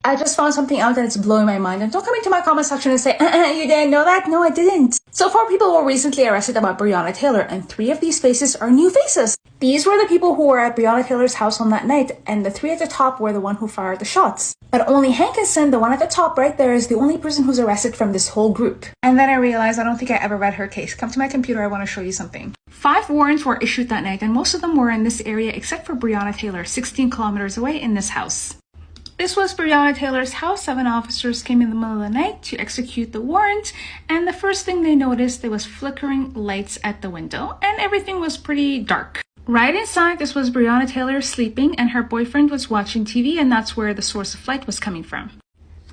I just found something out that's blowing my mind. And don't come into my comment section and say, you didn't know that? No, I didn't. So 4 people were recently arrested about Brianna Taylor, and 3 of these faces are new faces. These were the people who were at Brianna Taylor's house on that night, and the 3 at the top were the one who fired the shots. But only Hankinson, the one at the top right there, is the only person who's arrested from this whole group. And then I realized I don't think I ever read her case. Come to my computer, I want to show you something. 5 warrants were issued that night, and most of them were in this area except for Brianna Taylor, 16 kilometers away in this house. This was Brianna Taylor's house. 7 officers came in the middle of the night to execute the warrant, and the first thing they noticed, there was flickering lights at the window, and everything was pretty dark. Right inside, this was Brianna Taylor sleeping, and her boyfriend was watching TV, and that's where the source of light was coming from.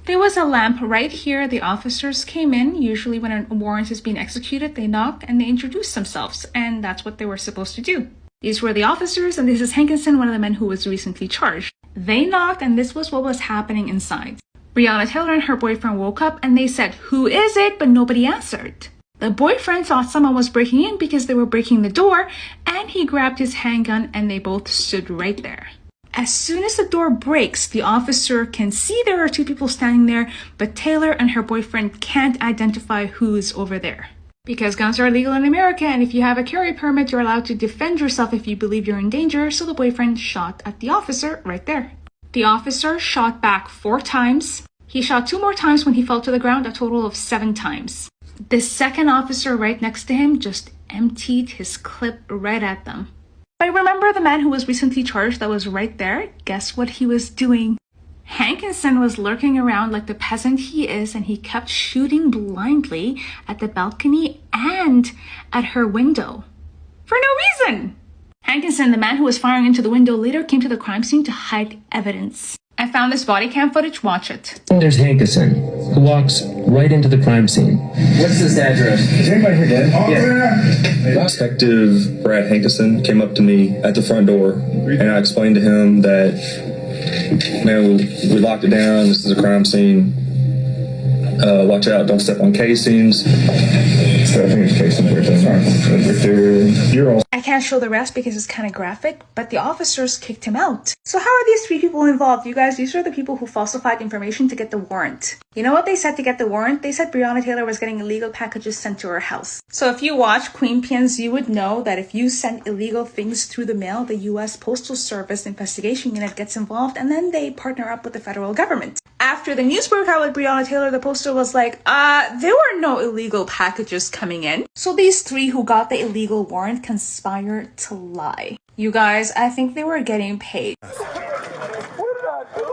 There was a lamp right here. The officers came in. Usually when a warrant is being executed, they knock and they introduce themselves, and that's what they were supposed to do. These were the officers, and this is Hankinson, one of the men who was recently charged. They knocked, and this was what was happening inside. Brianna Taylor and her boyfriend woke up, and they said, "Who is it?" But nobody answered. The boyfriend thought someone was breaking in because they were breaking the door, and he grabbed his handgun, and they both stood right there. As soon as the door breaks, the officer can see there are 2 people standing there, but Taylor and her boyfriend can't identify who's over there. Because guns are legal in America, and if you have a carry permit, you're allowed to defend yourself if you believe you're in danger, so the boyfriend shot at the officer right there. The officer shot back 4 times. He shot 2 more times when he fell to the ground, a total of 7 times. The second officer right next to him just emptied his clip right at them. But remember the man who was recently charged that was right there? Guess what he was doing? Hankinson was lurking around like the peasant he is, and he kept shooting blindly at the balcony and at her window. For no reason! Hankinson, the man who was firing into the window, later came to the crime scene to hide evidence. I found this body cam footage, watch it. There's Hankinson, who walks right into the crime scene. What's this address? Is anybody here dead? Yeah. Detective Brad Hankinson came up to me at the front door, and I explained to him that, man, we locked it down. This is a crime scene. Watch out, don't step on casings. I can't show the rest because it's kind of graphic, but the officers kicked him out. So how are these 3 people involved? You guys, these are the people who falsified information to get the warrant. You know what they said to get the warrant? They said Brianna Taylor was getting illegal packages sent to her house. So if you watch Queenpins, you would know that if you send illegal things through the mail, the U.S. Postal Service investigation unit gets involved, and then they partner up with the federal government. After the news broke out with Brianna Taylor, the poster was like, there were no illegal packages coming in. So these 3 who got the illegal warrant conspired to lie. You guys, I think they were getting paid. What did I do?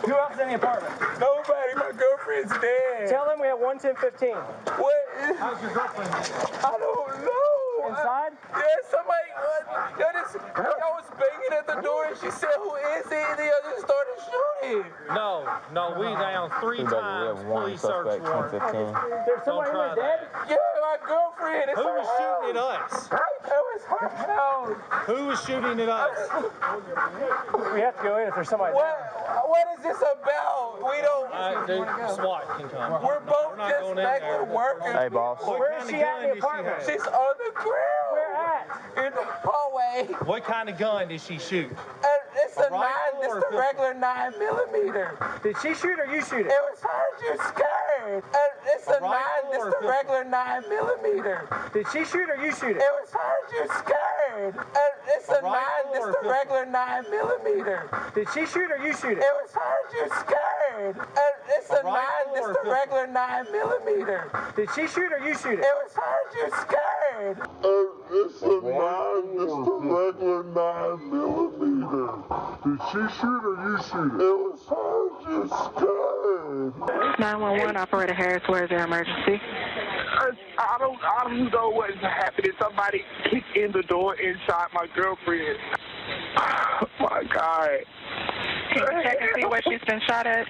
Who else is in the apartment? Nobody. My girlfriend's dead. Tell them we have 11015. What? How's your girlfriend? I don't know. Inside? Yeah, somebody. I was banging at the door and she said, "Who is it?" And the other started shooting. No, we down 3 times. Police search warrant. There's somebody who was dead? Yeah, my girlfriend. Who was shooting at us? It was her house. Who was shooting at us? We have to go in if there's somebody there. What is this about? We don't. SWAT can come. We're both just regular workers. Hey, boss. Where is she at in the apartment? She's on the ground. Where at? In the hallway. What kind of gun did she shoot? It's a 9. It's the regular 9mm. Did she shoot or you shoot it? It was her. You're scared. It's a 9. It's the regular 9mm. Did she shoot or you shoot it? It was her. You're scared. It's a 9. It's the regular 9mm. Did she shoot or you shoot it? It was her. You're scared. It's a 9. It's the regular 9mm. Did she shoot or you shoot it? It was her. You're scared. It's a 9. It's the regular 9mm. Did she shoot or you shoot it? It was her. You're scared. 911 operator Harris, where is your emergency? I don't know what is happening. Somebody kicked in the door inside my girlfriend. Oh my God. Can you check and see where she's been shot at?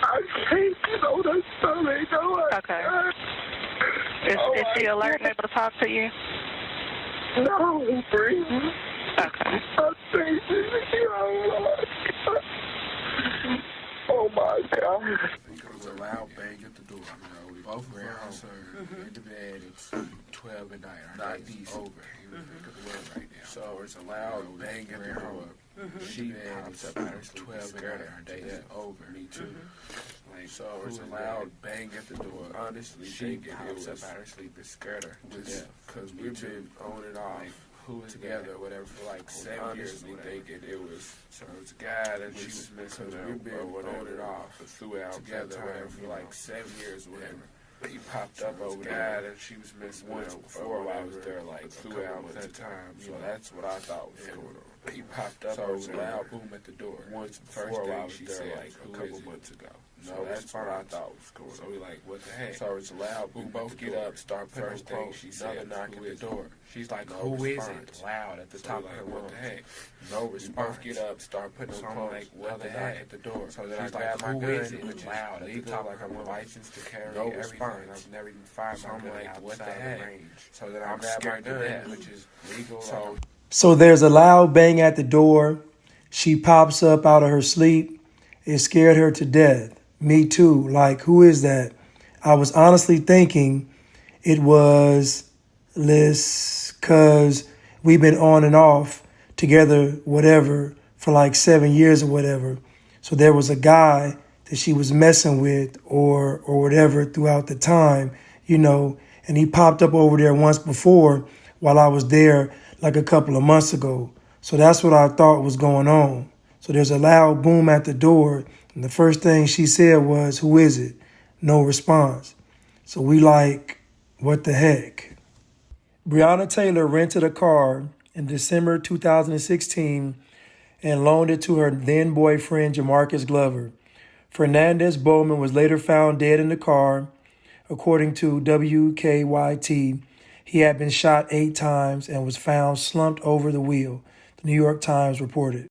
I can't get on the stomach. Okay. Is she alert and able to talk to you? No, breathing. Okay. Oh my God. It was a loud bang at the door. You know, we both ran in the bed. It's 12 midnight. Our night is over. He was right now. So it's a loud bang at the door. She pops up out of 12 and her day is over. Me too. Like, so it was a loud bang at the door. Honestly, she pops up out of sleep and scared her to death. Because we've been on and off. Who was together or whatever for like 7 years. We thinking it was a guy that she was missing. We've been on and off throughout together whatever for like 7 years or whatever. He popped up over there and she was missing once before while I was there like throughout that time. So that's what I thought was going on. He popped up over there. Loud boom at the door. Once before while I was there like a couple months ago. No, that's what I thought was going on. So we like, what the heck? So it's loud. We both get up, start putting first thing she said, knock at the door. She's like, who is it? Loud at the top of her. What the heck? No response. Both get up, start putting on clothes. Like, what the heck? At the door. So then I grab my gun, which is loud at the top, like I'm licensed to carry. No response. I've never even fired my gun like, what the heck? So then I grab my gun, which is legal. So there's a loud bang at the door. She pops up out of her sleep. It scared her to death. Me too. Like, who is that? I was honestly thinking it was Liz, because we've been on and off together, whatever, for like 7 years or whatever. So there was a guy that she was messing with or whatever throughout the time, and he popped up over there once before while I was there like a couple of months ago. So that's what I thought was going on. So there's a loud boom at the door. And the first thing she said was, who is it? No response. So we like, what the heck? Brianna Taylor rented a car in December 2016 and loaned it to her then boyfriend, Jamarcus Glover. Fernandez Bowman was later found dead in the car. According to WKYT, he had been shot 8 times and was found slumped over the wheel, the New York Times reported.